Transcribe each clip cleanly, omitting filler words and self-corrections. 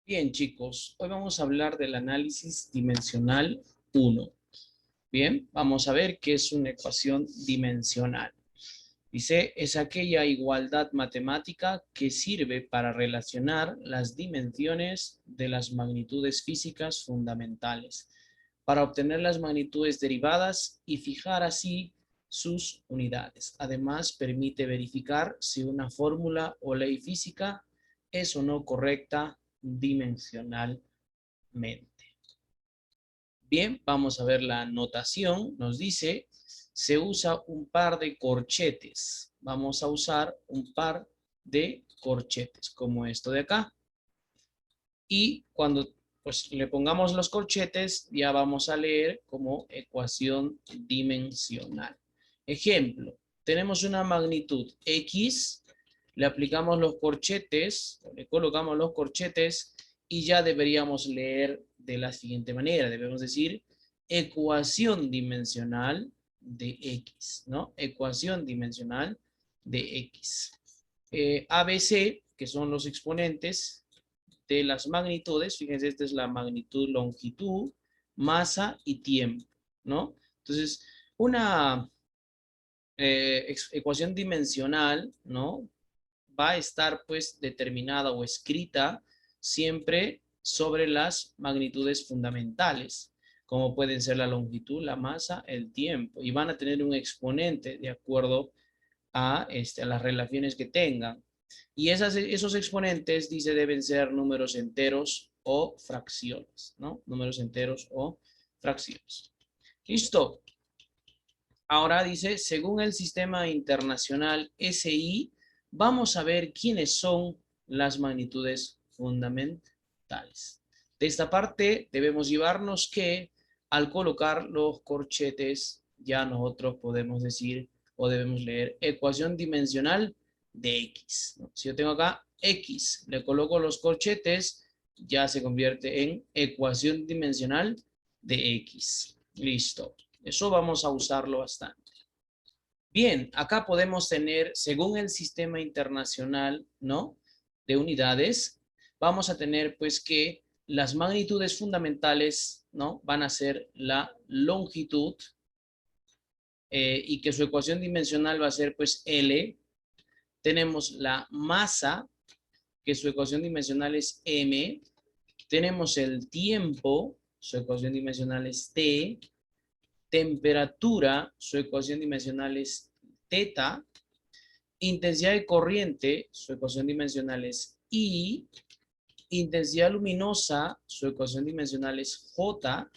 Bien, chicos, hoy vamos a hablar del análisis dimensional 1. Bien, vamos a ver qué es una ecuación dimensional. Dice, es aquella igualdad matemática que sirve para relacionar las dimensiones de las magnitudes físicas fundamentales, para obtener las magnitudes derivadas y fijar así sus unidades. Además, permite verificar si una fórmula o ley física es o no correcta dimensionalmente. Bien, vamos a ver la notación. Nos dice, se usa un par de corchetes. Vamos a usar un par de corchetes, como esto de acá. Y cuando pues le pongamos los corchetes, ya vamos a leer como ecuación dimensional. Ejemplo, tenemos una magnitud X, le aplicamos los corchetes, le colocamos los corchetes y ya deberíamos leer de la siguiente manera. Debemos decir ecuación dimensional de X, ¿no? Ecuación dimensional de X. ABC, que son los exponentes de las magnitudes, fíjense, esta es la magnitud, longitud, masa y tiempo, ¿no? Entonces, una ecuación dimensional, ¿no? Va a estar pues determinada o escrita siempre sobre las magnitudes fundamentales, como pueden ser la longitud, la masa, el tiempo, y van a tener un exponente de acuerdo a las relaciones que tengan. Y esos exponentes, dice, deben ser números enteros o fracciones, ¿no? Números enteros o fracciones. Listo. Ahora dice, según el sistema internacional SI, vamos a ver quiénes son las magnitudes fundamentales. De esta parte debemos llevarnos que al colocar los corchetes, ya nosotros podemos decir o debemos leer ecuación dimensional de X, ¿no? Si yo tengo acá X, le coloco los corchetes, ya se convierte en ecuación dimensional de X. Listo. Eso vamos a usarlo bastante. Bien, acá podemos tener, según el sistema internacional, ¿no? De unidades, vamos a tener pues que las magnitudes fundamentales, ¿no? Van a ser la longitud y que su ecuación dimensional va a ser pues L. Tenemos la masa, que su ecuación dimensional es M. Tenemos el tiempo, su ecuación dimensional es T. Temperatura, su ecuación dimensional es teta. Intensidad de corriente, su ecuación dimensional es I. Intensidad luminosa, su ecuación dimensional es J.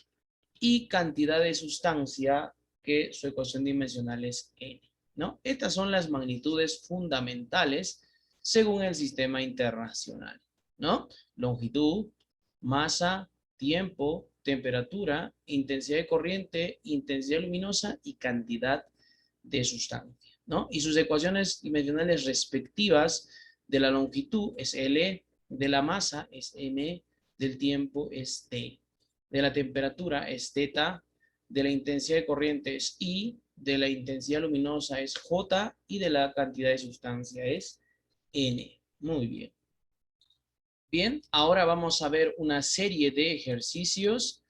Y cantidad de sustancia, que su ecuación dimensional es N, ¿no? Estas son las magnitudes fundamentales según el sistema internacional, ¿no? Longitud, masa, tiempo, temperatura, intensidad de corriente, intensidad luminosa y cantidad de sustancia, ¿no? Y sus ecuaciones dimensionales respectivas de la longitud es L, de la masa es M, del tiempo es T, de la temperatura es teta, de la intensidad de corriente es I, de la intensidad luminosa es J y de la cantidad de sustancia es N. Muy bien. Bien, ahora vamos a ver una serie de ejercicios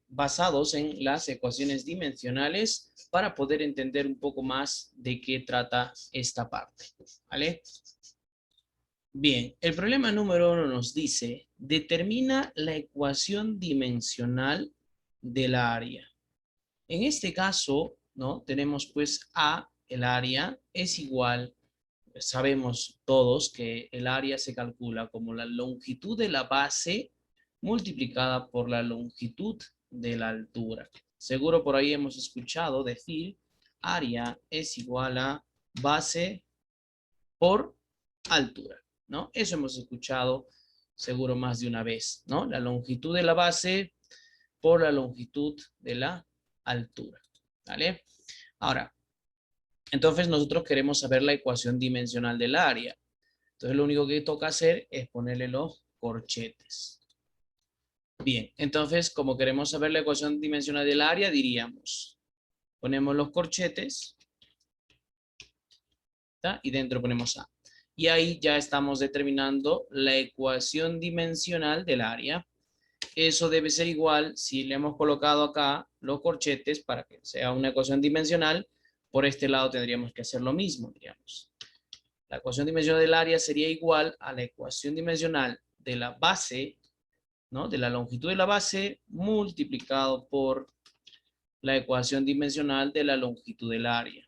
basados en las ecuaciones dimensionales para poder entender un poco más de qué trata esta parte, ¿vale? Bien, el problema número 1 nos dice, determina la ecuación dimensional del área. En este caso, ¿no? Tenemos pues A, el área, es igual, sabemos todos que el área se calcula como la longitud de la base multiplicada por la longitud de la altura. Seguro por ahí hemos escuchado decir, área es igual a base por altura, ¿no? Eso hemos escuchado seguro más de una vez, ¿no? La longitud de la base por la longitud de la altura, ¿vale? Ahora, entonces nosotros queremos saber la ecuación dimensional del área. Entonces lo único que toca hacer es ponerle los corchetes. Bien, entonces como queremos saber la ecuación dimensional del área, diríamos, ponemos los corchetes, ¿tá? Y dentro ponemos A. Y ahí ya estamos determinando la ecuación dimensional del área. Eso debe ser igual si le hemos colocado acá los corchetes para que sea una ecuación dimensional. Por este lado tendríamos que hacer lo mismo, diríamos. La ecuación dimensional del área sería igual a la ecuación dimensional de la base, ¿no? De la longitud de la base multiplicado por la ecuación dimensional de la longitud del área.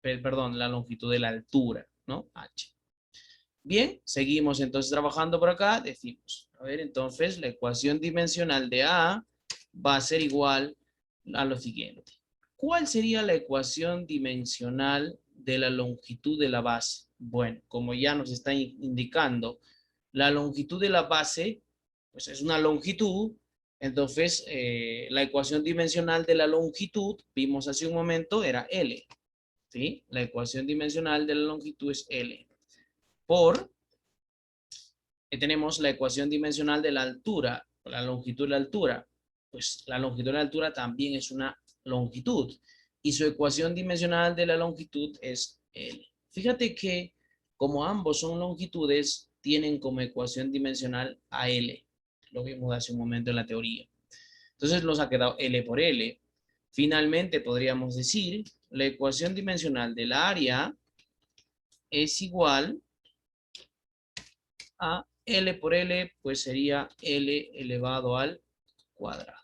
Perdón, la longitud de la altura, ¿no? H. Bien, seguimos entonces trabajando por acá. Decimos, a ver, entonces la ecuación dimensional de A va a ser igual a lo siguiente. ¿Cuál sería la ecuación dimensional de la longitud de la base? Bueno, como ya nos está indicando, la longitud de la base, pues es una longitud. Entonces, la ecuación dimensional de la longitud, vimos hace un momento, era L. ¿Sí? La ecuación dimensional de la longitud es L. Por, tenemos la ecuación dimensional de la altura, la longitud de la altura. Pues la longitud de la altura también es una longitud. Y su ecuación dimensional de la longitud es L. Fíjate que como ambos son longitudes, tienen como ecuación dimensional a L. Lo vimos hace un momento en la teoría. Entonces nos ha quedado L por L. Finalmente podríamos decir la ecuación dimensional del área es igual a L por L, pues sería L elevado al cuadrado,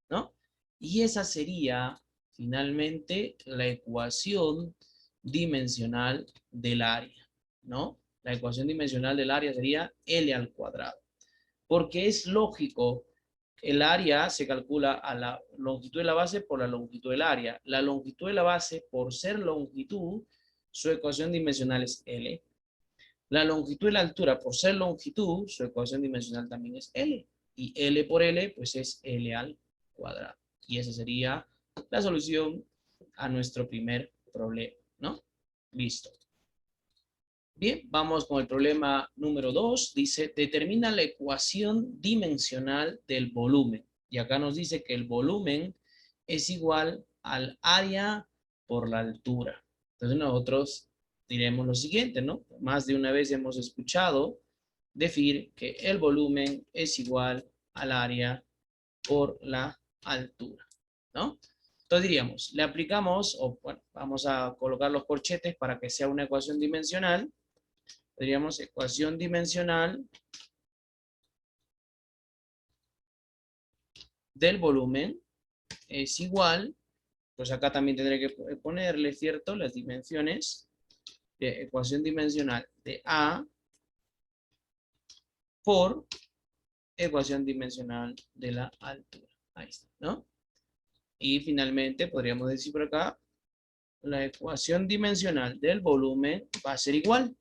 ¿no? Y esa sería finalmente la ecuación dimensional del área, ¿no? La ecuación dimensional del área sería L al cuadrado. Porque es lógico, el área se calcula a la longitud de la base por la longitud del área. La longitud de la base, por ser longitud, su ecuación dimensional es L. La longitud de la altura, por ser longitud, su ecuación dimensional también es L. Y L por L, pues es L al cuadrado. Y esa sería la solución a nuestro primer problema, ¿no? Listo. Bien, vamos con el problema número 2. Dice, determina la ecuación dimensional del volumen. Y acá nos dice que el volumen es igual al área por la altura. Entonces nosotros diremos lo siguiente, ¿no? Más de una vez hemos escuchado decir que el volumen es igual al área por la altura, ¿no? Entonces diríamos, le aplicamos, o bueno, vamos a colocar los corchetes para que sea una ecuación dimensional. Tendríamos ecuación dimensional del volumen es igual, pues acá también tendré que ponerle, ¿cierto? Las dimensiones de ecuación dimensional de A por ecuación dimensional de la altura. Ahí está, ¿no? Y finalmente podríamos decir por acá, la ecuación dimensional del volumen va a ser igual.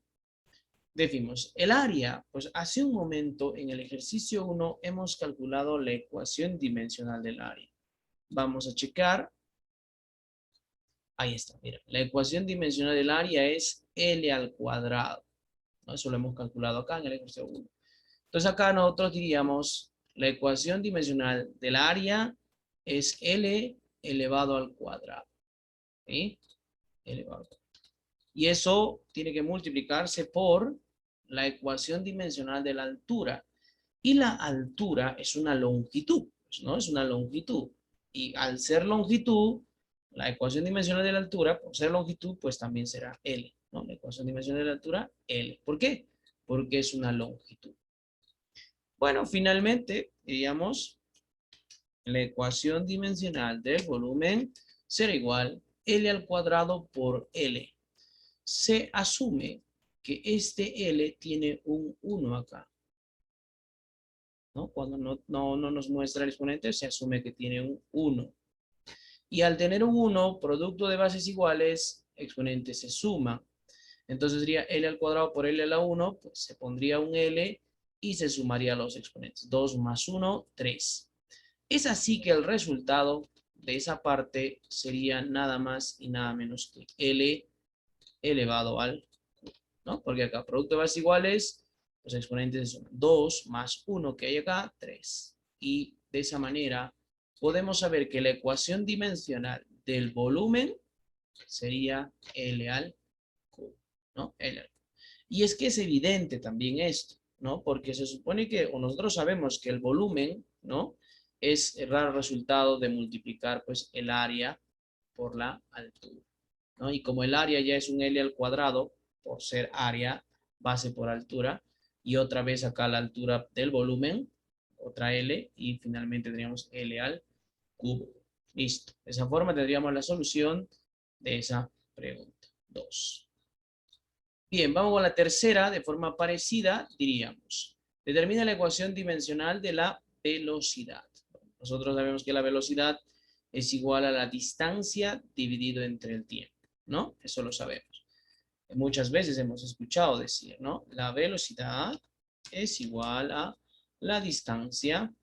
Decimos, el área, pues hace un momento en el ejercicio 1 hemos calculado la ecuación dimensional del área. Vamos a checar. Ahí está, mira. La ecuación dimensional del área es L al cuadrado, ¿no? Eso lo hemos calculado acá en el ejercicio 1. Entonces acá nosotros diríamos, la ecuación dimensional del área es L elevado al cuadrado. ¿Sí? Elevado al cuadrado. Y eso tiene que multiplicarse por la ecuación dimensional de la altura. Y la altura es una longitud, ¿no? Es una longitud. Y al ser longitud, la ecuación dimensional de la altura, por ser longitud, pues también será L, ¿no? La ecuación dimensional de la altura, L. ¿Por qué? Porque es una longitud. Bueno, finalmente, diríamos, la ecuación dimensional del volumen será igual L al cuadrado por L. Se asume que este L tiene un 1 acá, ¿no? Cuando no nos muestra el exponente, se asume que tiene un 1. Y al tener un 1, producto de bases iguales, exponentes se suman. Entonces sería L al cuadrado por L a la 1, pues se pondría un L y se sumaría los exponentes. 2 más 1, 3. Es así que el resultado de esa parte sería nada más y nada menos que L elevado al, ¿no? Porque acá producto de bases iguales, los exponentes son 2 más 1 que hay acá, 3. Y de esa manera podemos saber que la ecuación dimensional del volumen sería L al cubo, ¿no? L al cubo. Y es que es evidente también esto, ¿no? Porque se supone que, o nosotros sabemos que el volumen, ¿no? Es el raro resultado de multiplicar, pues, el área por la altura, ¿no? Y como el área ya es un L al cuadrado, por ser área, base por altura, y otra vez acá la altura del volumen, otra L, y finalmente tendríamos L al cubo. Listo. De esa forma tendríamos la solución de esa pregunta. 2. Bien, vamos con la tercera. De forma parecida, diríamos, determina la ecuación dimensional de la velocidad. Nosotros sabemos que la velocidad es igual a la distancia dividido entre el tiempo, ¿no? Eso lo sabemos. Muchas veces hemos escuchado decir, ¿no? La velocidad es igual a la distancia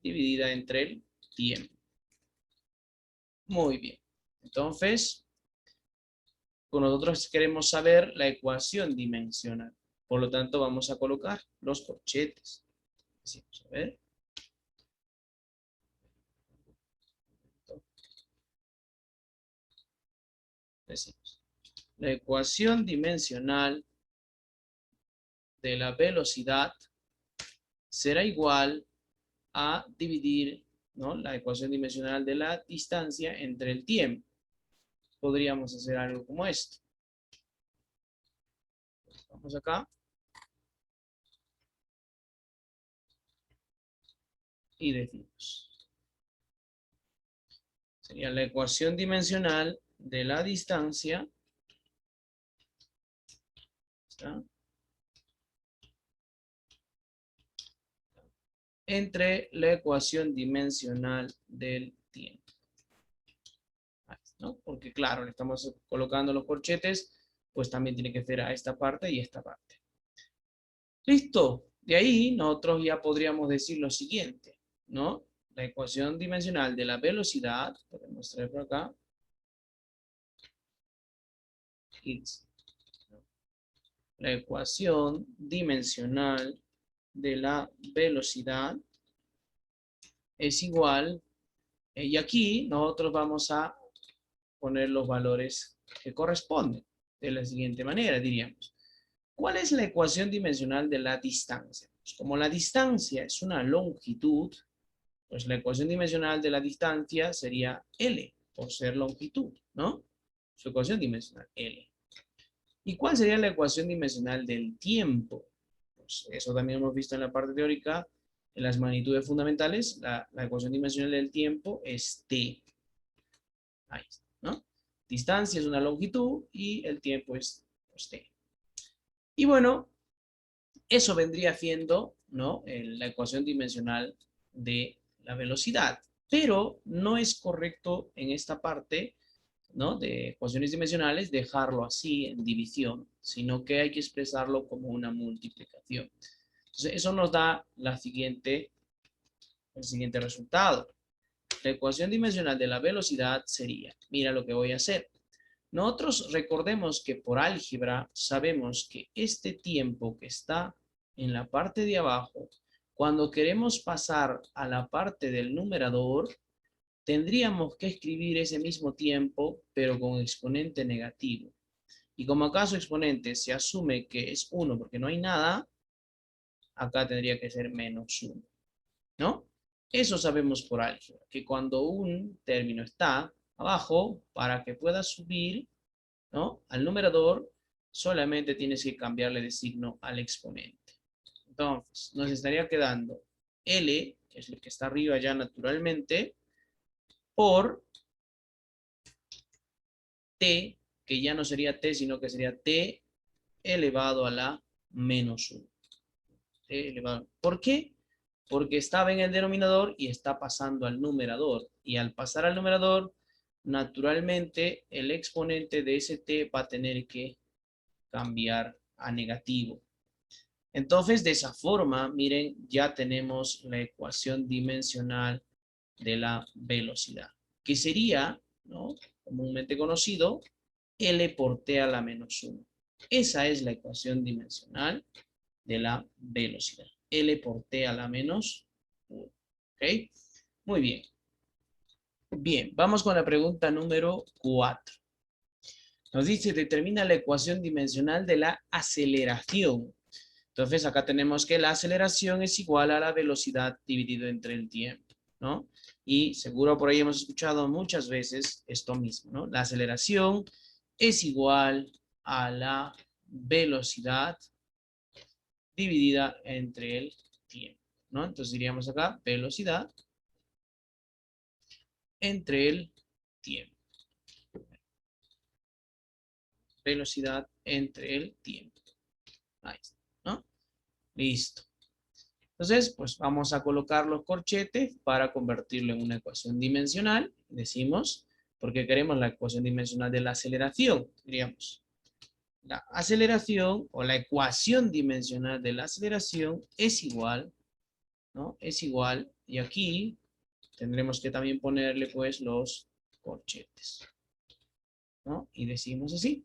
dividida entre el tiempo. Muy bien. Entonces, con nosotros queremos saber la ecuación dimensional. Por lo tanto, vamos a colocar los corchetes. Decimos, a ver. Decimos, la ecuación dimensional de la velocidad será igual a dividir, ¿no?, la ecuación dimensional de la distancia entre el tiempo. Podríamos hacer algo como esto. Vamos acá. Y decimos. Sería la ecuación dimensional de la distancia. ¿Está? Entre la ecuación dimensional del tiempo. ¿No? Porque claro, le estamos colocando los corchetes, pues también tiene que ser a esta parte y esta parte. Listo. De ahí nosotros ya podríamos decir lo siguiente, ¿no? La ecuación dimensional de la velocidad, podemos traer por acá, la ecuación dimensional de la velocidad es igual, y aquí nosotros vamos a poner los valores que corresponden. De la siguiente manera, diríamos. ¿Cuál es la ecuación dimensional de la distancia? Pues como la distancia es una longitud, pues la ecuación dimensional de la distancia sería L, por ser longitud, ¿no? Su ecuación dimensional, L. ¿Y cuál sería la ecuación dimensional del tiempo? Pues eso también hemos visto en la parte teórica, en las magnitudes fundamentales, la ecuación dimensional del tiempo es T. Ahí está, ¿no? Distancia es una longitud y el tiempo es pues, T. Y bueno, eso vendría siendo, ¿no?, la ecuación dimensional de la velocidad. Pero no es correcto en esta parte, ¿no?, de ecuaciones dimensionales dejarlo así en división, sino que hay que expresarlo como una multiplicación. Entonces, eso nos da el siguiente resultado. La ecuación dimensional de la velocidad sería, mira lo que voy a hacer. Nosotros recordemos que por álgebra sabemos que este tiempo que está en la parte de abajo, cuando queremos pasar a la parte del numerador, tendríamos que escribir ese mismo tiempo, pero con exponente negativo. Y como acá su exponente se asume que es 1 porque no hay nada, acá tendría que ser menos 1, ¿no? Eso sabemos por álgebra, que cuando un término está abajo, para que pueda subir, ¿no?, al numerador, solamente tienes que cambiarle de signo al exponente. Entonces, nos estaría quedando L, que es lo que está arriba ya naturalmente, por T, que ya no sería T, sino que sería T elevado a la menos 1. T elevado. ¿Por qué? Porque estaba en el denominador y está pasando al numerador. Y al pasar al numerador, naturalmente, el exponente de ese T va a tener que cambiar a negativo. Entonces, de esa forma, miren, ya tenemos la ecuación dimensional de la velocidad, que sería, ¿no?, comúnmente conocido, L por T a la menos 1. Esa es la ecuación dimensional de la velocidad. L por T a la menos 1. ¿Ok? Muy bien. Bien, vamos con la pregunta número 4. Nos dice, determina la ecuación dimensional de la aceleración. Entonces, acá tenemos que la aceleración es igual a la velocidad dividido entre el tiempo, ¿no? Y seguro por ahí hemos escuchado muchas veces esto mismo, ¿no? La aceleración es igual a la velocidad dividida entre el tiempo, ¿no? Entonces diríamos acá, velocidad entre el tiempo. Velocidad entre el tiempo. Ahí está, ¿no? Listo. Entonces, pues vamos a colocar los corchetes para convertirlo en una ecuación dimensional. Decimos, porque queremos la ecuación dimensional de la aceleración. Diríamos, la aceleración o la ecuación dimensional de la aceleración es igual, ¿no? Es igual, y aquí tendremos que también ponerle pues los corchetes, ¿no? Y decimos así.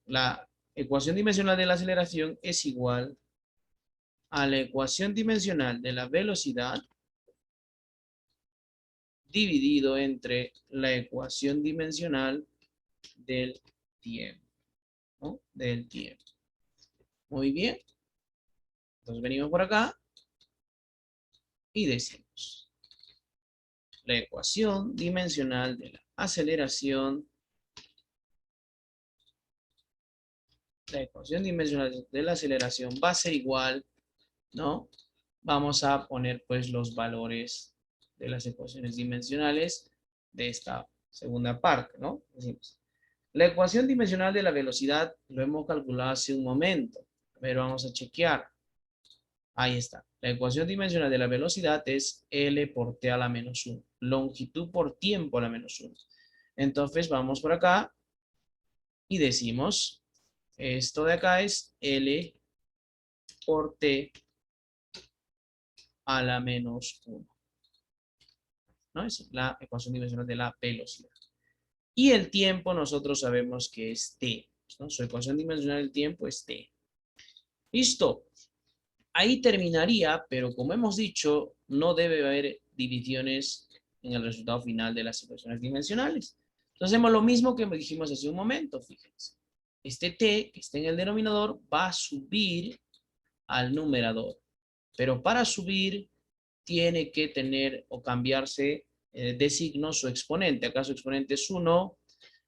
La ecuación dimensional de la aceleración es igual a la ecuación dimensional de la velocidad dividido entre la ecuación dimensional del tiempo, ¿no? Del tiempo. Muy bien. Entonces venimos por acá y decimos la ecuación dimensional de la aceleración, la ecuación dimensional de la aceleración va a ser igual, ¿no? Vamos a poner pues los valores de las ecuaciones dimensionales de esta segunda parte, ¿no? Decimos, la ecuación dimensional de la velocidad lo hemos calculado hace un momento, pero vamos a chequear. Ahí está. La ecuación dimensional de la velocidad es L por T a la menos 1. Longitud por tiempo a la menos 1. Entonces vamos por acá y decimos, esto de acá es L por T a la menos 1. ¿No? Es la ecuación dimensional de la velocidad. Y el tiempo nosotros sabemos que es T, ¿no? Su ecuación dimensional del tiempo es T. Listo. Ahí terminaría, pero como hemos dicho, no debe haber divisiones en el resultado final de las ecuaciones dimensionales. Entonces hacemos lo mismo que dijimos hace un momento, fíjense. Este T que está en el denominador va a subir al numerador. Pero para subir tiene que tener o cambiarse de signo su exponente. Acá su exponente es 1,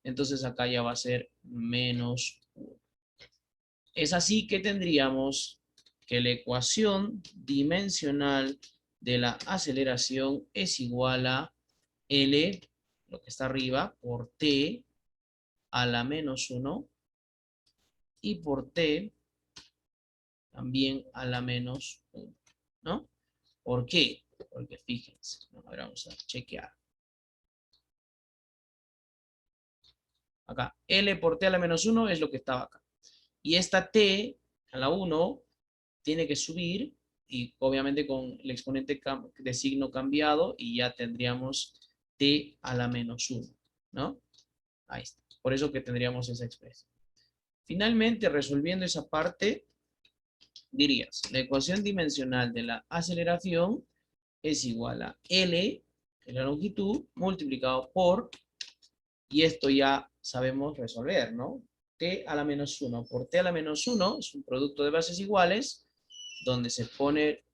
entonces acá ya va a ser menos 1. Es así que tendríamos que la ecuación dimensional de la aceleración es igual a L, lo que está arriba, por T a la menos 1 y por T también a la menos 1, ¿no? ¿Por qué? Porque fíjense, ahora vamos a chequear. Acá, L por T a la menos 1 es lo que estaba acá. Y esta T a la 1 tiene que subir y obviamente con el exponente de signo cambiado y ya tendríamos T a la menos 1, ¿no? Ahí está. Por eso que tendríamos esa expresión. Finalmente, resolviendo esa parte, dirías, la ecuación dimensional de la aceleración es igual a L, que es la longitud, multiplicado por, y esto ya sabemos resolver, ¿no? T a la menos 1 por T a la menos 1 es un producto de bases iguales, donde se pone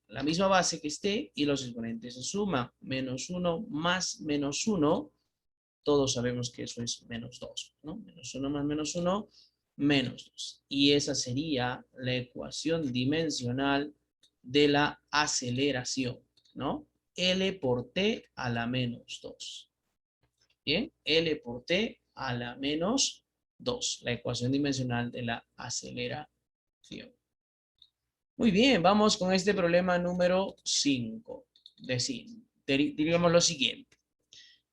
la misma base que esté y los exponentes se suman. Menos 1 más menos 1, todos sabemos que eso es menos 2, ¿no? Menos 1 más menos 1, menos 2. Y esa sería la ecuación dimensional de la aceleración, ¿no? L por T a la menos 2. Bien, L por T a la menos 2, la ecuación dimensional de la aceleración. Muy bien, vamos con este problema número 5. Diríamos lo siguiente.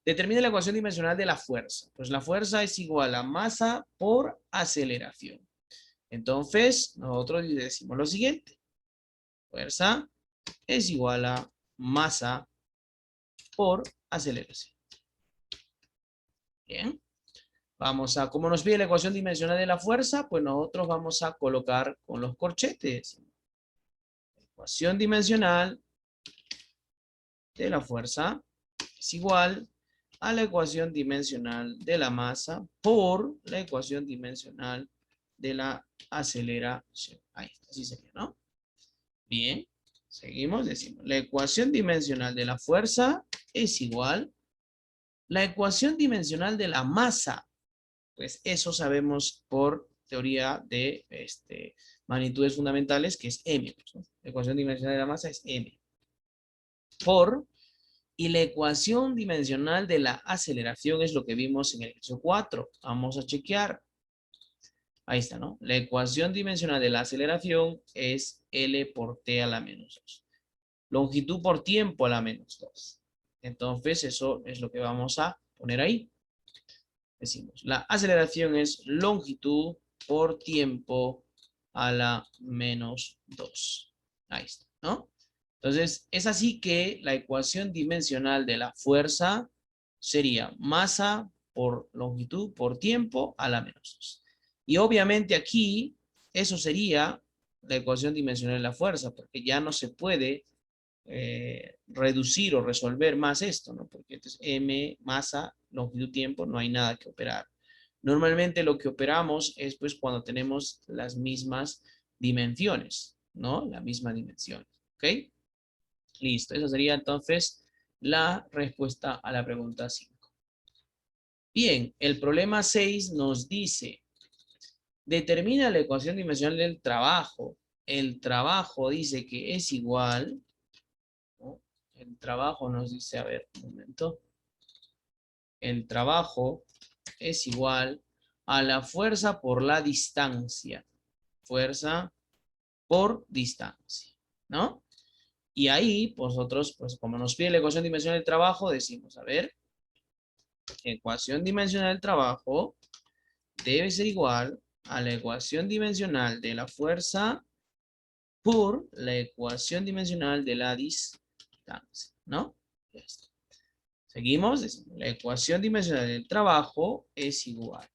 Determina la ecuación dimensional de la fuerza. Pues la fuerza es igual a masa por aceleración. Entonces, nosotros decimos lo siguiente. Fuerza es igual a masa por aceleración. Bien. Vamos a, como nos pide la ecuación dimensional de la fuerza, pues nosotros vamos a colocar con los corchetes. Ecuación dimensional de la fuerza es igual a la ecuación dimensional de la masa por la ecuación dimensional de la aceleración. Ahí está, así sería, ¿no? Bien, seguimos, decimos, la ecuación dimensional de la fuerza es igual. La ecuación dimensional de la masa, pues eso sabemos por teoría de magnitudes fundamentales, que es m, ¿no? La ecuación dimensional de la masa es m. Por, y la ecuación dimensional de la aceleración es lo que vimos en el ejercicio 4. Vamos a chequear. Ahí está, ¿no? La ecuación dimensional de la aceleración es L por T a la menos 2. Longitud por tiempo a la menos 2. Entonces, eso es lo que vamos a poner ahí. Decimos, la aceleración es longitud por tiempo a la menos 2. Ahí está, ¿no? Entonces, es así que la ecuación dimensional de la fuerza sería masa por longitud por tiempo a la menos 2. Y obviamente aquí, eso sería la ecuación dimensional de la fuerza, porque ya no se puede reducir o resolver más esto, ¿no? Porque entonces m, masa, longitud, tiempo, no hay nada que operar. Normalmente lo que operamos es pues cuando tenemos las mismas dimensiones, ¿no? La misma dimensión, ¿ok? Listo, esa sería entonces la respuesta a la pregunta 5. Bien, el problema 6 nos dice, determina la ecuación dimensional del trabajo. El trabajo dice que es igual, ¿no? El trabajo nos dice, a ver, un momento. El trabajo es igual a la fuerza por la distancia. Fuerza por distancia, ¿no? Y ahí, nosotros, pues como nos pide la ecuación dimensional del trabajo, decimos, a ver, ecuación dimensional del trabajo debe ser igual a la ecuación dimensional de la fuerza por la ecuación dimensional de la distancia, ¿no? Ya está. Seguimos, decimos, la ecuación dimensional del trabajo es igual.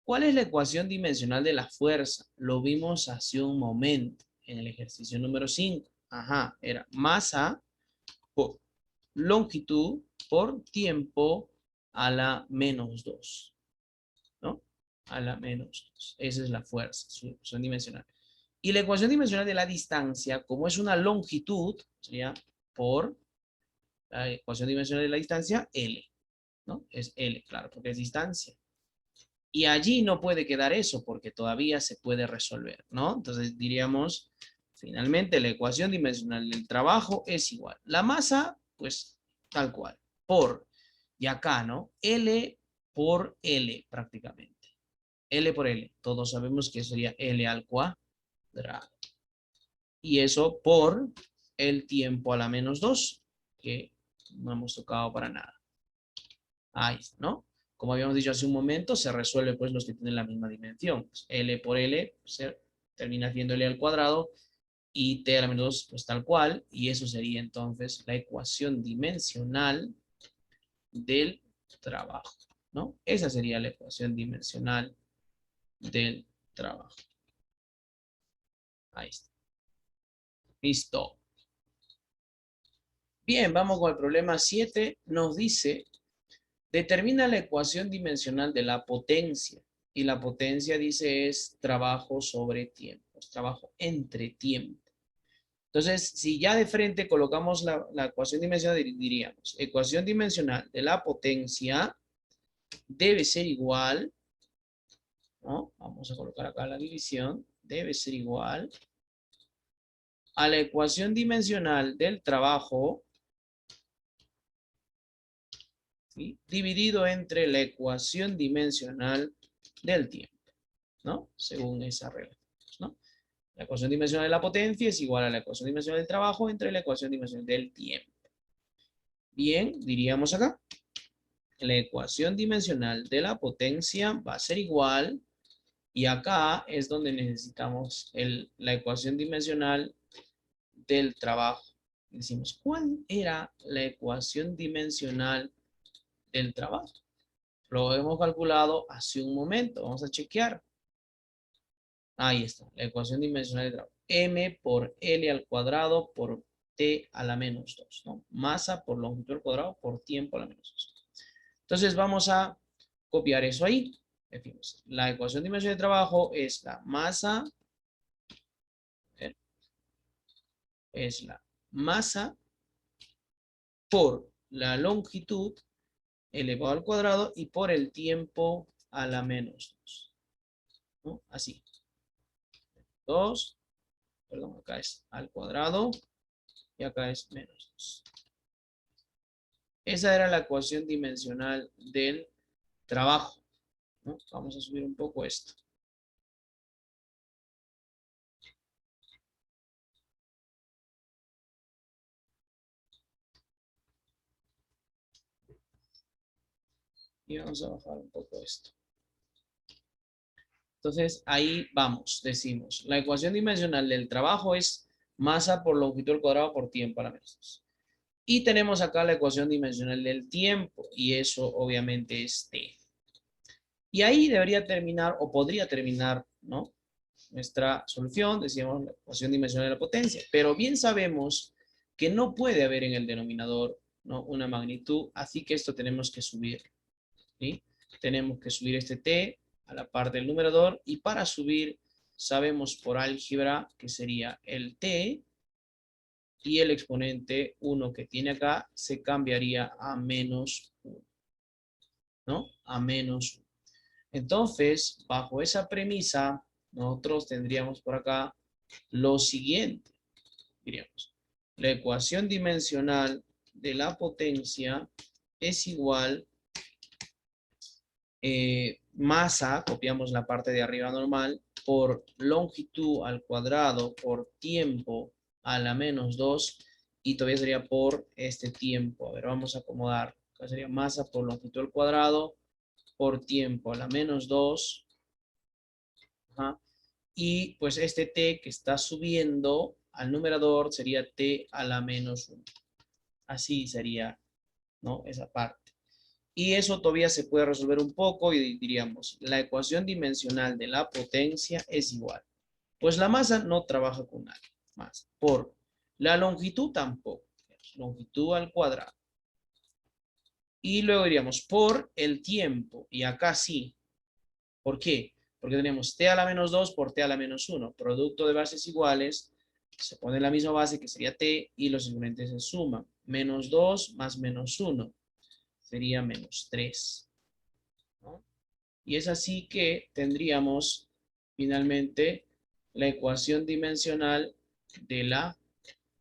¿Cuál es la ecuación dimensional de la fuerza? Lo vimos hace un momento en el ejercicio número 5. Ajá, era masa por longitud por tiempo a la menos 2, ¿no? A la menos 2. Esa es la fuerza, su ecuación dimensional. Y la ecuación dimensional de la distancia, como es una longitud, sería por la ecuación dimensional de la distancia, L, ¿no? Es L, claro, porque es distancia. Y allí no puede quedar eso porque todavía se puede resolver, ¿no? Entonces diríamos, finalmente la ecuación dimensional del trabajo es igual. La masa, pues tal cual, por, y acá, ¿no? L por L prácticamente. L por L, todos sabemos que sería L al cuadrado. Y eso por el tiempo a la menos 2, que no hemos tocado para nada. Ahí está, ¿no? Como habíamos dicho hace un momento, se resuelve pues los que tienen la misma dimensión. Pues, L por L se termina siendo L al cuadrado y T a la menos 2 pues tal cual. Y eso sería entonces la ecuación dimensional del trabajo, ¿no? Esa sería la ecuación dimensional del trabajo. Ahí está. Listo. Bien, vamos con el problema 7. Nos dice, determina la ecuación dimensional de la potencia. Y la potencia, dice, es trabajo sobre tiempo. Es trabajo entre tiempo. Entonces, si ya de frente colocamos la ecuación dimensional, diríamos, ecuación dimensional de la potencia debe ser igual, ¿no? Vamos a colocar acá la división, debe ser igual a la ecuación dimensional del trabajo, ¿sí? Dividido entre la ecuación dimensional del tiempo, ¿no? Según esa regla, ¿no? La ecuación dimensional de la potencia es igual a la ecuación dimensional del trabajo entre la ecuación dimensional del tiempo. Bien, diríamos acá, la ecuación dimensional de la potencia va a ser igual, y acá es donde necesitamos la ecuación dimensional del trabajo. Decimos, ¿cuál era la ecuación dimensional del trabajo? Lo hemos calculado hace un momento. Vamos a chequear. Ahí está, la ecuación dimensional del trabajo. M por L al cuadrado por T a la menos 2, ¿no? Masa por longitud al cuadrado por tiempo a la menos 2. Entonces vamos a copiar eso ahí. Decimos, la ecuación dimensional de trabajo es la masa, es la masa por la longitud elevado al cuadrado y por el tiempo a la menos 2. ¿No? Así. 2, perdón, acá es al cuadrado y acá es menos 2. Esa era la ecuación dimensional del trabajo, ¿no? Vamos a subir un poco esto. Y vamos a bajar un poco esto. Entonces, ahí vamos, decimos, la ecuación dimensional del trabajo es masa por longitud al cuadrado por tiempo a la menos 2. Y tenemos acá la ecuación dimensional del tiempo, y eso obviamente es T. Y ahí debería terminar, o podría terminar, ¿no? Nuestra solución, decíamos, la ecuación dimensional de la potencia. Pero bien sabemos que no puede haber en el denominador, ¿no?, una magnitud, así que esto tenemos que subir, ¿sí? Tenemos que subir este T a la parte del numerador, y para subir sabemos por álgebra que sería el T, y el exponente 1 que tiene acá se cambiaría a menos 1, ¿no? A menos 1. Entonces, bajo esa premisa, nosotros tendríamos por acá lo siguiente. Diríamos, la ecuación dimensional de la potencia es igual masa, copiamos la parte de arriba normal, por longitud al cuadrado por tiempo a la menos 2, y todavía sería por este tiempo. A ver, vamos a acomodar. Acá sería masa por longitud al cuadrado por tiempo a la menos 2. Ajá. Y pues este t que está subiendo al numerador sería t a la menos 1. Así sería, ¿no?, esa parte. Y eso todavía se puede resolver un poco y diríamos, la ecuación dimensional de la potencia es igual. Pues la masa no trabaja con nada más. Por la longitud tampoco. Longitud al cuadrado. Y luego diríamos por el tiempo. Y acá sí. ¿Por qué? Porque tenemos t a la menos 2 por t a la menos 1. Producto de bases iguales. Se pone la misma base que sería t y los exponentes se suman. Menos 2 más menos 1. Sería menos 3. ¿No? Y es así que tendríamos finalmente la ecuación dimensional de la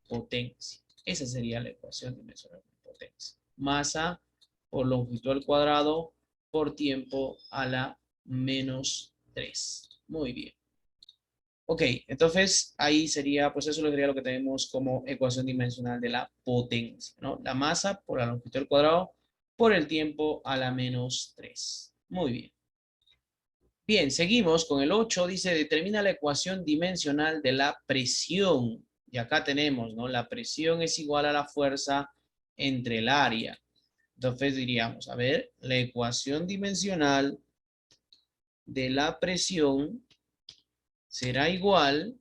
potencia. Esa sería la ecuación dimensional de la potencia. Masa por longitud al cuadrado por tiempo a la menos 3. Muy bien. Ok, entonces ahí sería, pues eso sería lo que tenemos como ecuación dimensional de la potencia, ¿no? La masa por la longitud al cuadrado por el tiempo a la menos 3. Muy bien. Bien, seguimos con el 8. Dice, determina la ecuación dimensional de la presión. Y acá tenemos, ¿no? La presión es igual a la fuerza entre el área. Entonces diríamos, a ver, la ecuación dimensional de la presión será igual,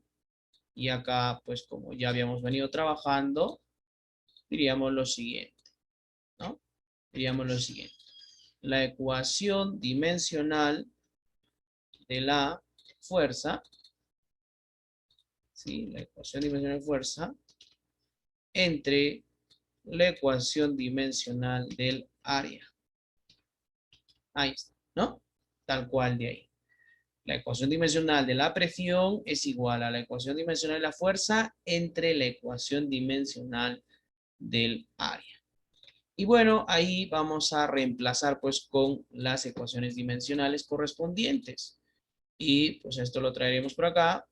y acá, pues como ya habíamos venido trabajando, diríamos lo siguiente, ¿no? Diríamos lo siguiente. La ecuación dimensional de la fuerza, ¿sí? La ecuación dimensional de fuerza entre la ecuación dimensional del área. Ahí está, ¿no? Tal cual de ahí. La ecuación dimensional de la presión es igual a la ecuación dimensional de la fuerza entre la ecuación dimensional del área. Y bueno, ahí vamos a reemplazar pues con las ecuaciones dimensionales correspondientes. Y pues esto lo traeremos por acá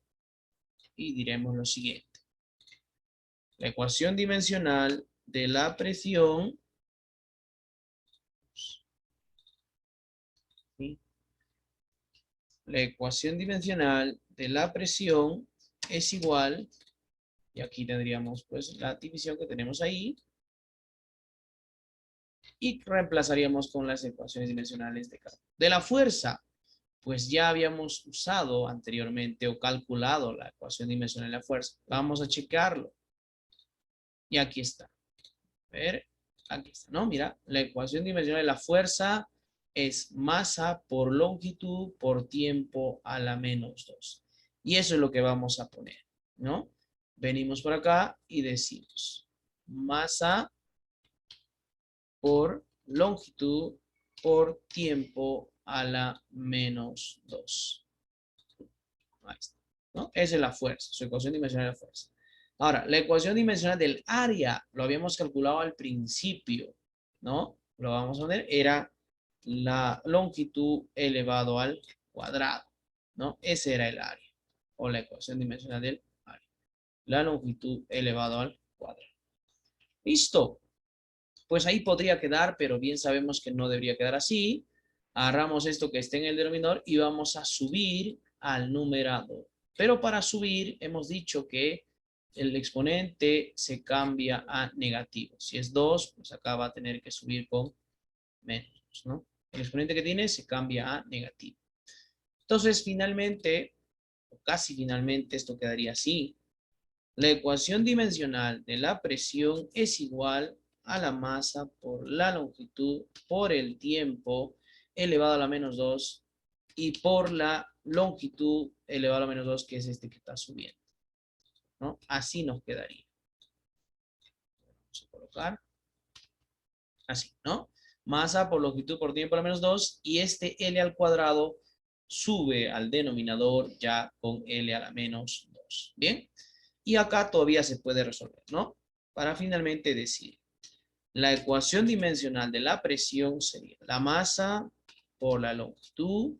y diremos lo siguiente. La ecuación dimensional de la presión, ¿sí?, la ecuación dimensional de la presión es igual, y aquí tendríamos pues la división que tenemos ahí, y reemplazaríamos con las ecuaciones dimensionales de la fuerza. Pues ya habíamos usado anteriormente o calculado la ecuación dimensional de la fuerza. Vamos a checarlo. Y aquí está. A ver. Aquí está, ¿no? Mira, la ecuación dimensional de la fuerza es masa por longitud por tiempo a la menos 2. Y eso es lo que vamos a poner, ¿no? Venimos por acá y decimos masa por longitud por tiempo a la menos 2. Ahí está, ¿no? Esa es la fuerza, su ecuación dimensional de la fuerza. Ahora, la ecuación dimensional del área, lo habíamos calculado al principio, ¿no? Lo vamos a poner, era la longitud elevado al cuadrado, ¿no? Ese era el área, o la ecuación dimensional del área. La longitud elevado al cuadrado. Listo. Pues ahí podría quedar, pero bien sabemos que no debería quedar así. Agarramos esto que esté en el denominador y vamos a subir al numerador. Pero para subir hemos dicho que el exponente se cambia a negativo. Si es 2, pues acá va a tener que subir con menos, ¿no? El exponente que tiene se cambia a negativo. Entonces, finalmente, o casi finalmente, esto quedaría así. La ecuación dimensional de la presión es igual a la masa por la longitud por el tiempo elevado a la menos 2 y por la longitud elevado a la menos 2, que es este que está subiendo, ¿no? Así nos quedaría. Vamos a colocar así, ¿no? Masa por longitud por tiempo a la menos 2 y este L al cuadrado sube al denominador ya con L a la menos 2. ¿Bien? Y acá todavía se puede resolver, ¿no? Para finalmente decir, la ecuación dimensional de la presión sería la masa por la longitud.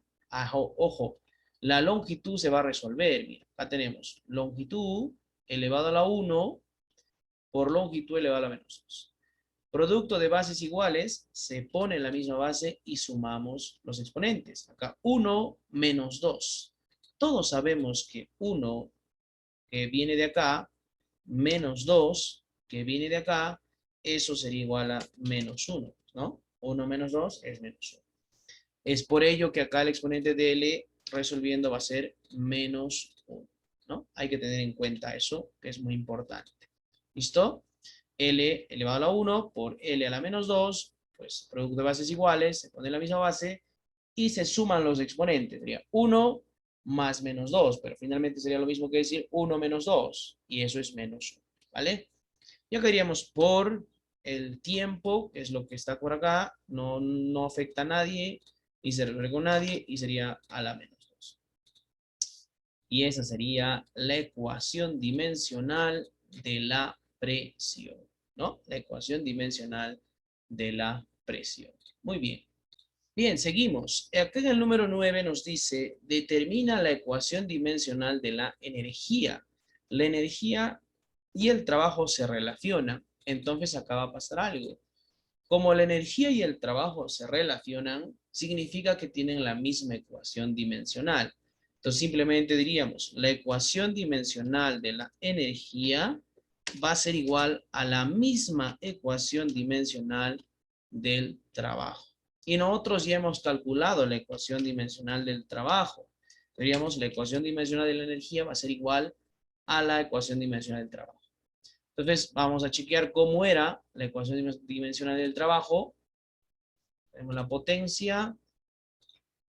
Ojo, la longitud se va a resolver. Mira, acá tenemos longitud elevado a la 1 por longitud elevado a la menos 2. Producto de bases iguales, se pone en la misma base y sumamos los exponentes. Acá 1 menos 2. Todos sabemos que 1 que viene de acá, menos 2 que viene de acá, eso sería igual a menos 1, ¿no? 1 menos 2 es menos 1. Es por ello que acá el exponente de L resolviendo va a ser menos 1, ¿no? Hay que tener en cuenta eso, que es muy importante. ¿Listo? L elevado a la 1 por L a la menos 2, pues producto de bases iguales, se pone en la misma base y se suman los exponentes. Sería 1 más menos 2, pero finalmente sería lo mismo que decir 1 menos 2, y eso es menos 1, ¿vale? Ya queríamos por el tiempo, que es lo que está por acá, no afecta a nadie, ni se resuelve con nadie, y sería a la menos 2. Y esa sería la ecuación dimensional de la presión, ¿no? La ecuación dimensional de la presión. Muy bien. Bien, seguimos. Acá en el número 9 nos dice, determina la ecuación dimensional de la energía. La energía y el trabajo se relacionan. Entonces acá va a pasar algo. Como la energía y el trabajo se relacionan, significa que tienen la misma ecuación dimensional. Entonces simplemente diríamos, la ecuación dimensional de la energía va a ser igual a la misma ecuación dimensional del trabajo. Y nosotros ya hemos calculado la ecuación dimensional del trabajo. Diríamos, la ecuación dimensional de la energía va a ser igual a la ecuación dimensional del trabajo. Entonces, vamos a chequear cómo era la ecuación dimensional del trabajo. Tenemos la potencia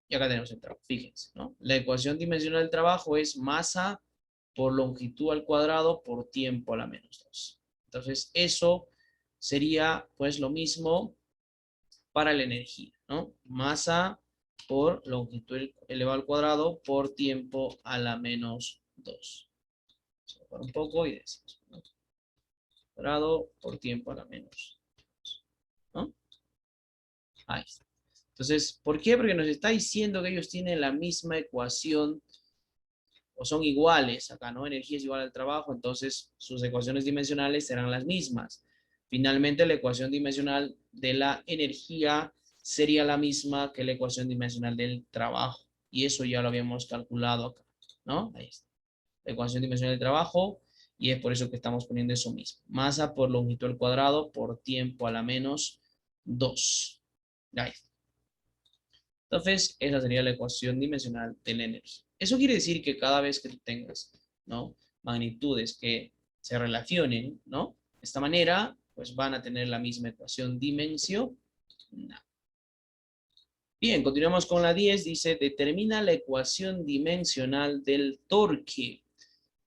y acá tenemos el trabajo. Fíjense, ¿no? La ecuación dimensional del trabajo es masa por longitud al cuadrado por tiempo a la menos 2. Entonces, eso sería pues lo mismo para la energía, ¿no? Masa por longitud elevado al cuadrado por tiempo a la menos 2. Vamos a bajar un poco y decimos, ¿no? Cuadrado por tiempo a la menos 2, ¿no? Ahí está. Entonces, ¿por qué? Porque nos está diciendo que ellos tienen la misma ecuación o son iguales acá, ¿no? Energía es igual al trabajo, entonces sus ecuaciones dimensionales serán las mismas. Finalmente, la ecuación dimensional de la energía sería la misma que la ecuación dimensional del trabajo. Y eso ya lo habíamos calculado acá, ¿no? Ahí está. La ecuación dimensional del trabajo, y es por eso que estamos poniendo eso mismo. Masa por longitud al cuadrado por tiempo a la menos 2. Ahí está. Entonces, esa sería la ecuación dimensional de la energía. Eso quiere decir que cada vez que tú tengas, ¿no? Magnitudes que se relacionen, ¿no? De esta manera, pues van a tener la misma ecuación dimensional. Bien, continuamos con la 10. Dice, determina la ecuación dimensional del torque.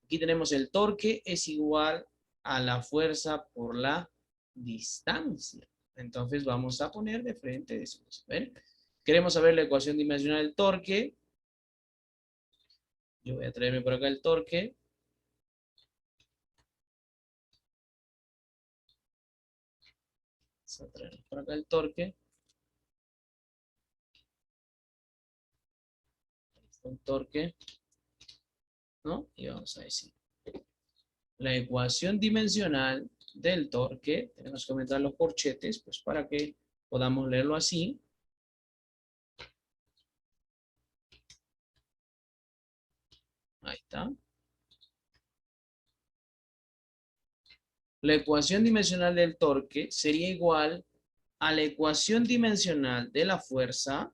Aquí tenemos el torque es igual a la fuerza por la distancia. Entonces vamos a poner de frente, decimos, ¿ven? Queremos saber la ecuación dimensional del torque. Yo voy a traerme por acá el torque. Vamos a traer por acá el torque. Un torque, ¿no? Y vamos a decir, la ecuación dimensional del torque, tenemos que aumentar los corchetes, pues para que podamos leerlo así. Ahí está. La ecuación dimensional del torque sería igual a la ecuación dimensional de la fuerza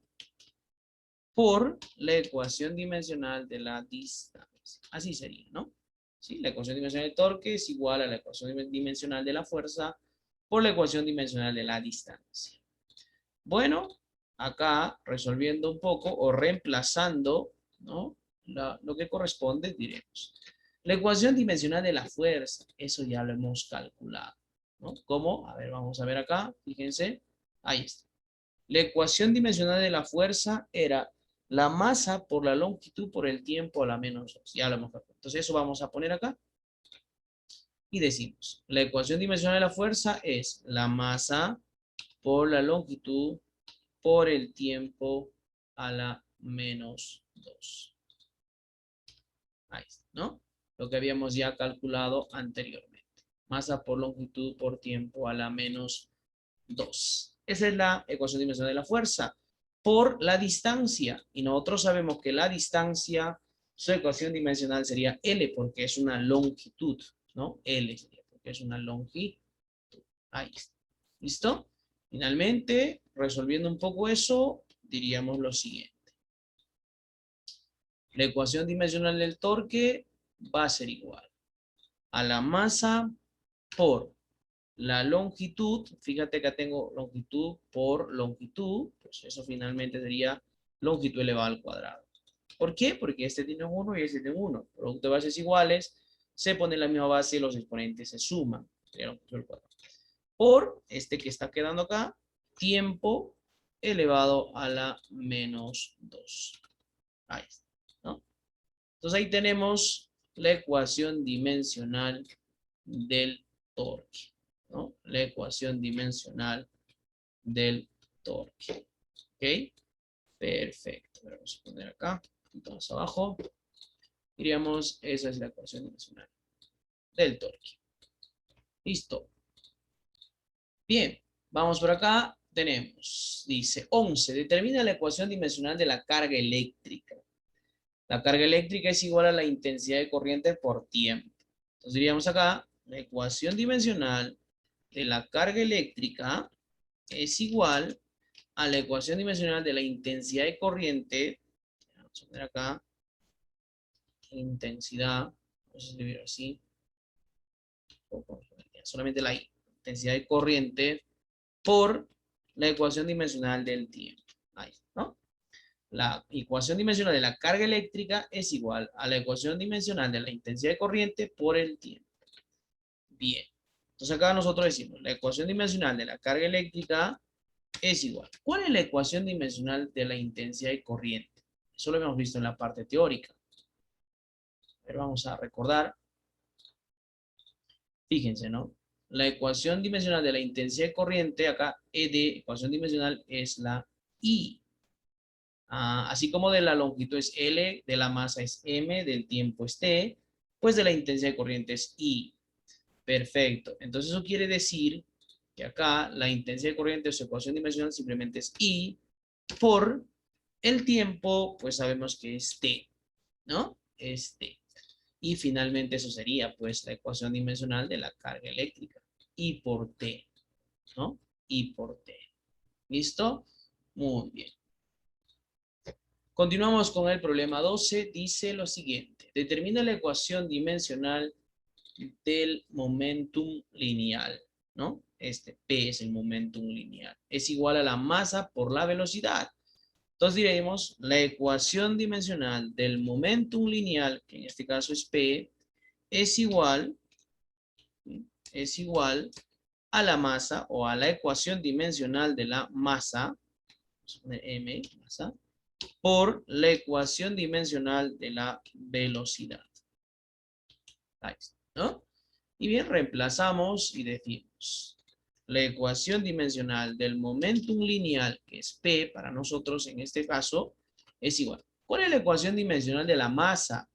por la ecuación dimensional de la distancia. Así sería, ¿no? ¿Sí? La ecuación dimensional del torque es igual a la ecuación dimensional de la fuerza por la ecuación dimensional de la distancia. Bueno, acá resolviendo un poco o reemplazando, ¿no? Lo que corresponde, diremos. La ecuación dimensional de la fuerza, eso ya lo hemos calculado, ¿no? ¿Cómo? A ver, vamos a ver acá, fíjense, ahí está. La ecuación dimensional de la fuerza era la masa por la longitud por el tiempo a la menos 2. Ya lo hemos calculado. Entonces eso vamos a poner acá. Y decimos, la ecuación dimensional de la fuerza es la masa por la longitud por el tiempo a la menos 2. Ahí está, ¿no? Lo que habíamos ya calculado anteriormente. Masa por longitud por tiempo a la menos 2. Esa es la ecuación dimensional de la fuerza por la distancia. Y nosotros sabemos que la distancia, su ecuación dimensional sería L porque es una longitud, ¿no? L sería porque es una longitud. Ahí está. ¿Listo? Finalmente, resolviendo un poco eso, diríamos lo siguiente. La ecuación dimensional del torque va a ser igual a la masa por la longitud. Fíjate que tengo longitud por longitud, pues eso finalmente sería longitud elevada al cuadrado. ¿Por qué? Porque este tiene un 1 y este tiene un 1. Producto de bases iguales, se pone la misma base y los exponentes se suman. Sería longitud al cuadrado. Por este que está quedando acá, tiempo elevado a la menos 2. Ahí está, ¿no? Entonces ahí tenemos la ecuación dimensional del torque, ¿no? La ecuación dimensional del torque. ¿Ok? Perfecto. Vamos a poner acá, un poquito más abajo. Diríamos, esa es la ecuación dimensional del torque. Listo. Bien, vamos por acá. Tenemos, dice 11, determina la ecuación dimensional de la carga eléctrica. La carga eléctrica es igual a la intensidad de corriente por tiempo. Entonces diríamos acá, la ecuación dimensional de la carga eléctrica es igual a la ecuación dimensional de la intensidad de corriente. Vamos a poner acá, intensidad, vamos a escribir así, solamente la intensidad de corriente por la ecuación dimensional del tiempo. Ahí, ¿no? La ecuación dimensional de la carga eléctrica es igual a la ecuación dimensional de la intensidad de corriente por el tiempo. Bien. Entonces acá nosotros decimos, la ecuación dimensional de la carga eléctrica es igual. ¿Cuál es la ecuación dimensional de la intensidad de corriente? Eso lo hemos visto en la parte teórica. Pero vamos a recordar. Fíjense, ¿no? La ecuación dimensional de la intensidad de corriente, acá E de ecuación dimensional es la I. Así como de la longitud es L, de la masa es M, del tiempo es T, pues de la intensidad de corriente es I. Perfecto. Entonces eso quiere decir que acá la intensidad de corriente o su ecuación dimensional simplemente es I por el tiempo, pues sabemos que es T, ¿no? Es T. Y finalmente eso sería pues la ecuación dimensional de la carga eléctrica. I por T, ¿no? I por T. ¿Listo? Muy bien. Continuamos con el problema 12. Dice lo siguiente. Determina la ecuación dimensional del momentum lineal, ¿no? P es el momentum lineal. Es igual a la masa por la velocidad. Entonces diremos, la ecuación dimensional del momentum lineal, que en este caso es P, es igual, ¿sí? Es igual a la masa o a la ecuación dimensional de la masa, vamos a poner M, masa, por la ecuación dimensional de la velocidad. Ahí está, ¿no? Y bien, reemplazamos y decimos, la ecuación dimensional del momentum lineal, que es P para nosotros en este caso, es igual. ¿Cuál es la ecuación dimensional de la masa?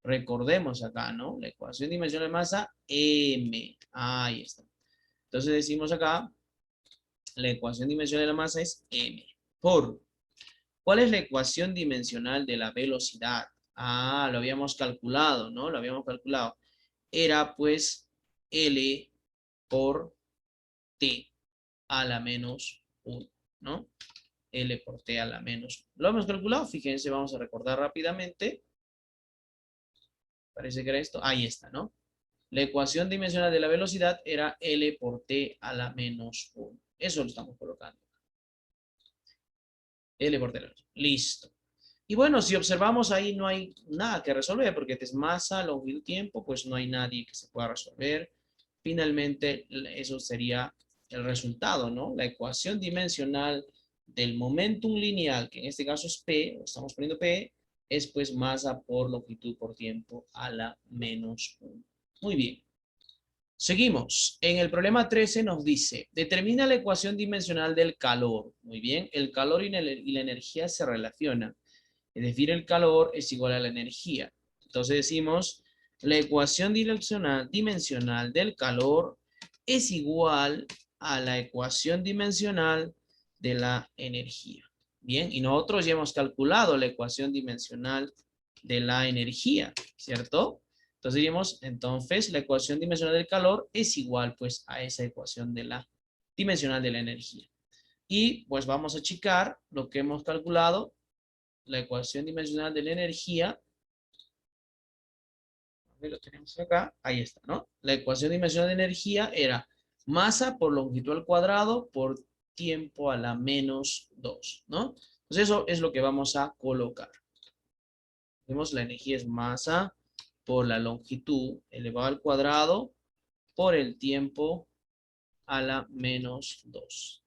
Recordemos acá, ¿no? La ecuación dimensional de masa, M. Ahí está. Entonces decimos acá, la ecuación dimensional de la masa es M. Por, ¿cuál es la ecuación dimensional de la velocidad? Ah, lo habíamos calculado, ¿no? Lo habíamos calculado. Era pues L por T a la menos 1, ¿no? L por T a la menos 1. ¿Lo hemos calculado? Fíjense, vamos a recordar rápidamente. Parece que era esto. Ahí está, ¿no? La ecuación dimensional de la velocidad era L por T a la menos 1. Eso lo estamos colocando. L por T a la menos 1. Listo. Y bueno, si observamos ahí no hay nada que resolver, porque es masa, longitud, tiempo, pues no hay nadie que se pueda resolver. Finalmente, eso sería el resultado, ¿no? La ecuación dimensional del momentum lineal, que en este caso es P, estamos poniendo P, es pues masa por longitud por tiempo a la menos 1. Muy bien. Seguimos. En el problema 13 nos dice, determina la ecuación dimensional del calor. Muy bien, el calor y la energía se relacionan. Es decir, el calor es igual a la energía. Entonces decimos, la ecuación dimensional del calor es igual a la ecuación dimensional de la energía. Bien, y nosotros ya hemos calculado la ecuación dimensional de la energía, ¿cierto? Entonces diríamos, entonces la ecuación dimensional del calor es igual pues a esa ecuación de la dimensional de la energía. Y pues vamos a checar lo que hemos calculado, la ecuación dimensional de la energía. Lo tenemos acá, ahí está, ¿no? La ecuación dimensional de energía era masa por longitud al cuadrado por tiempo a la menos 2, ¿no? Entonces eso es lo que vamos a colocar. Vemos la energía es masa por la longitud elevado al cuadrado por el tiempo a la menos 2.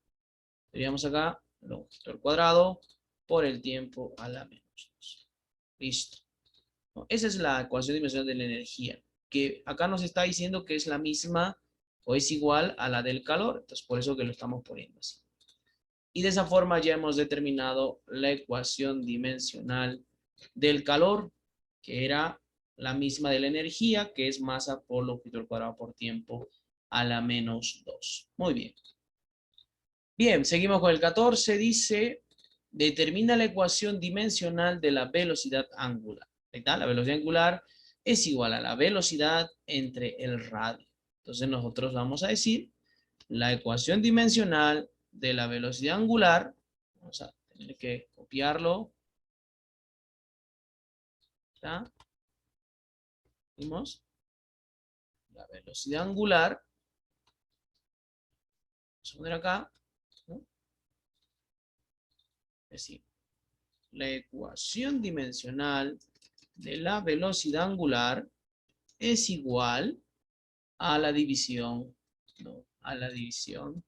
Teníamos acá longitud al cuadrado por el tiempo a la menos 2. Listo. ¿No? Esa es la ecuación dimensional de la energía, que acá nos está diciendo que es la misma o es igual a la del calor. Entonces, por eso que lo estamos poniendo así. Y de esa forma ya hemos determinado la ecuación dimensional del calor, que era la misma de la energía, que es masa por longitud al cuadrado por tiempo a la menos 2. Muy bien. Bien, seguimos con el 14. Dice, determina la ecuación dimensional de la velocidad angular. Ahí está, la velocidad angular es igual a la velocidad entre el radio. Entonces nosotros vamos a decir, la ecuación dimensional de la velocidad angular, vamos a tener que copiarlo. ¿Ya? ¿Vimos? La velocidad angular, vamos a poner acá, ¿no? Es decir, la ecuación dimensional de la velocidad angular es igual a la división, ¿no? A la división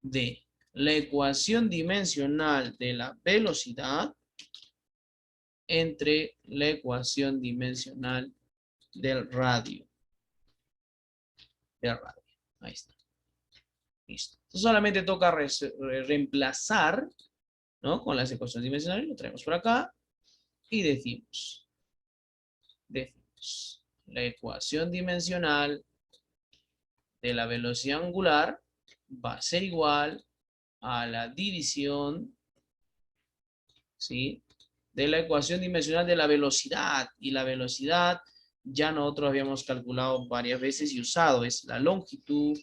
de la ecuación dimensional de la velocidad entre la ecuación dimensional del radio. Ahí está. Listo. Entonces solamente toca reemplazar, ¿no? Con las ecuaciones dimensionales, lo traemos por acá y decimos la ecuación dimensional de la velocidad angular va a ser igual a la división, ¿sí? De la ecuación dimensional de la velocidad. Y la velocidad ya nosotros habíamos calculado varias veces y usado. Es la longitud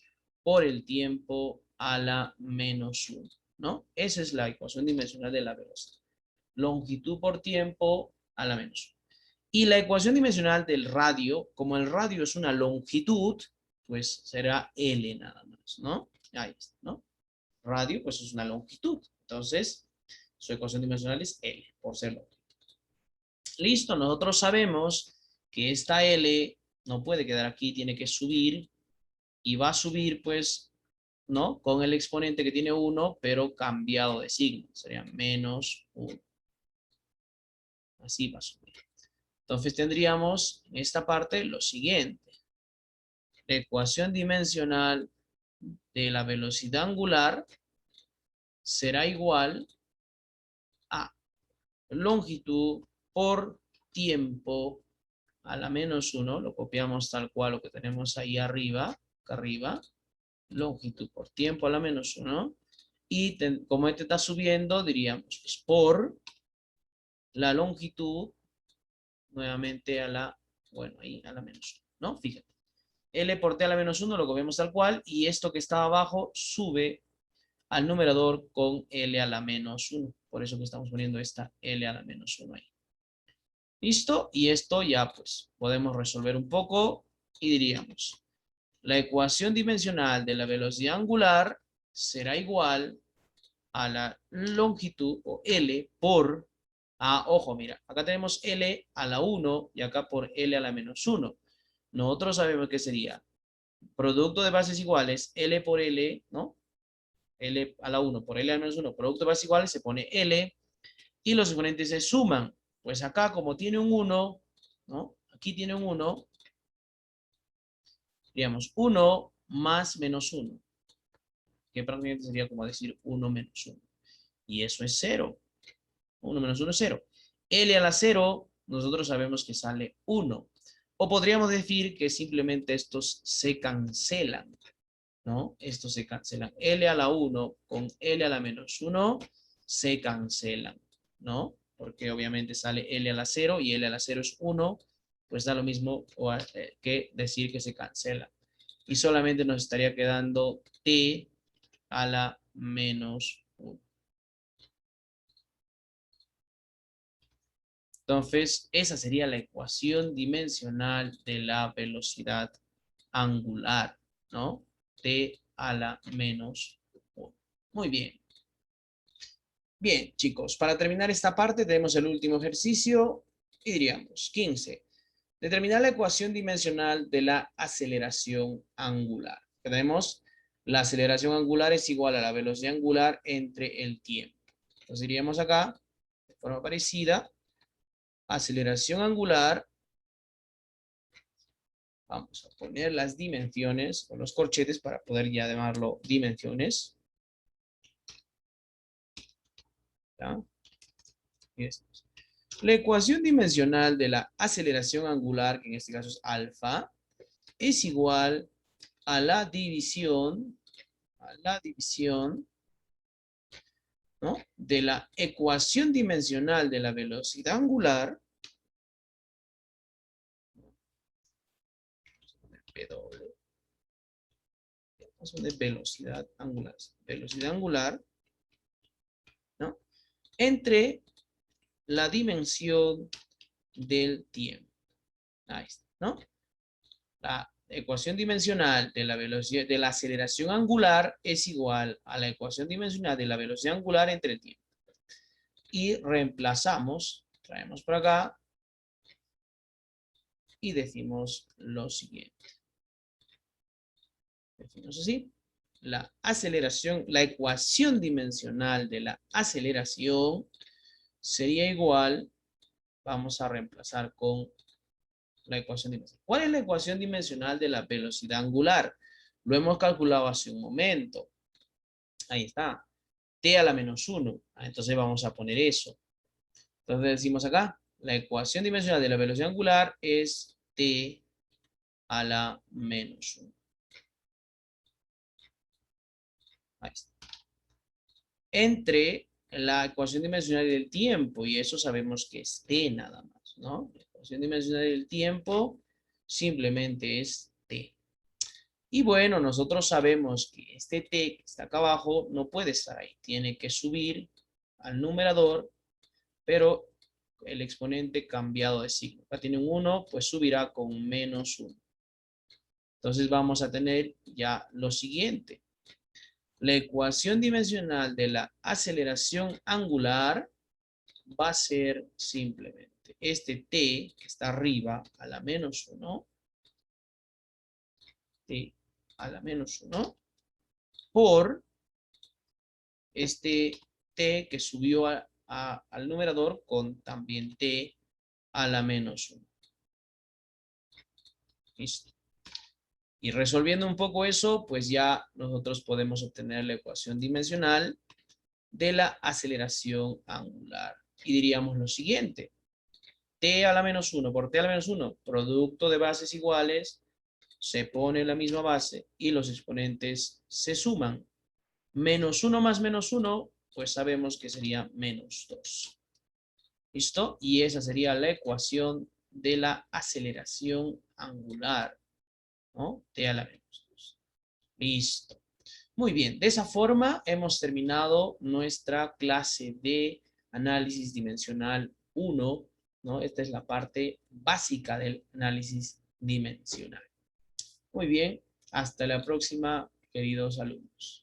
por el tiempo a la menos 1, ¿no? Esa es la ecuación dimensional de la velocidad. Longitud por tiempo a la menos 1. Y la ecuación dimensional del radio, como el radio es una longitud, pues será L nada más, ¿no? Ahí está, ¿no? Radio, pues es una longitud. Entonces, su ecuación dimensional es L, por ser longitud. Listo, nosotros sabemos que esta L no puede quedar aquí, tiene que subir, y va a subir, pues, ¿no? Con el exponente que tiene 1, pero cambiado de signo. Sería menos 1. Así va a subir. Entonces tendríamos en esta parte lo siguiente. La ecuación dimensional de la velocidad angular será igual a longitud por tiempo a la menos 1. Lo copiamos tal cual lo que tenemos ahí arriba, acá arriba. Longitud por tiempo a la menos 1. Y como este está subiendo, diríamos pues, por la longitud nuevamente a la, bueno, ahí a la menos 1, ¿no? Fíjate. L por t a la menos 1 lo vemos tal cual, y esto que está abajo sube al numerador con L a la menos 1. Por eso que estamos poniendo esta L a la menos 1 ahí. ¿Listo? Y esto ya pues podemos resolver un poco y diríamos, la ecuación dimensional de la velocidad angular será igual a la longitud o L por, ojo, mira, acá tenemos L a la 1 y acá por L a la menos 1. Nosotros sabemos que sería producto de bases iguales, L por L, ¿no? L a la 1 por L a la menos 1, producto de bases iguales, se pone L y los exponentes se suman. Pues acá como tiene un 1, ¿no? Aquí tiene un 1, diríamos 1 más menos 1, que prácticamente sería como decir 1 menos 1. Y eso es 0. 1 menos 1 es 0. L a la 0, nosotros sabemos que sale 1. O podríamos decir que simplemente estos se cancelan, ¿no? Estos se cancelan. L a la 1 con L a la menos 1 se cancelan, ¿no? Porque obviamente sale L a la 0 y L a la 0 es 1, pues da lo mismo que decir que se cancela. Y solamente nos estaría quedando T a la menos 1. Entonces, esa sería la ecuación dimensional de la velocidad angular, ¿no? T a la menos 1. Muy bien. Bien, chicos, para terminar esta parte tenemos el último ejercicio y diríamos 15. Determinar la ecuación dimensional de la aceleración angular. Tenemos la aceleración angular es igual a la velocidad angular entre el tiempo. Entonces diríamos acá, de forma parecida, aceleración angular. Vamos a poner las dimensiones con los corchetes para poder ya llamarlo dimensiones. ¿Ya? La ecuación dimensional de la aceleración angular, que en este caso es alfa, es igual a la división, ¿no? De la ecuación dimensional de la velocidad angular, W, vamos a poner velocidad angular, ¿no? Entre la dimensión del tiempo. Ahí está, ¿no? La ecuación dimensional de la velocidad de la aceleración angular es igual a la ecuación dimensional de la velocidad angular entre el tiempo. Y reemplazamos, traemos por acá y decimos lo siguiente. Decimos así, la aceleración, la ecuación dimensional de la aceleración sería igual, vamos a reemplazar con la ecuación dimensional. ¿Cuál es la ecuación dimensional de la velocidad angular? Lo hemos calculado hace un momento. Ahí está. T a la menos 1. Entonces vamos a poner eso. Entonces decimos acá, la ecuación dimensional de la velocidad angular es T a la menos 1. Ahí está. Entre la ecuación dimensional del tiempo, y eso sabemos que es T nada más, ¿no? La ecuación dimensional del tiempo simplemente es T. Y bueno, nosotros sabemos que este T que está acá abajo no puede estar ahí. Tiene que subir al numerador, pero el exponente cambiado de signo. Acá tiene un 1, pues subirá con menos 1. Entonces vamos a tener ya lo siguiente. La ecuación dimensional de la aceleración angular va a ser simplemente este t que está arriba a la menos 1, t a la menos 1, por este t que subió al numerador con también t a la menos 1. Listo. Y resolviendo un poco eso, pues ya nosotros podemos obtener la ecuación dimensional de la aceleración angular. Y diríamos lo siguiente. T a la menos 1 por T a la menos 1, producto de bases iguales, se pone la misma base y los exponentes se suman. Menos 1 más menos 1, pues sabemos que sería menos 2. ¿Listo? Y esa sería la ecuación de la aceleración angular, ¿no? T a la menos 2. Listo. Muy bien, de esa forma hemos terminado nuestra clase de análisis dimensional 1, ¿no? Esta es la parte básica del análisis dimensional. Muy bien, hasta la próxima, queridos alumnos.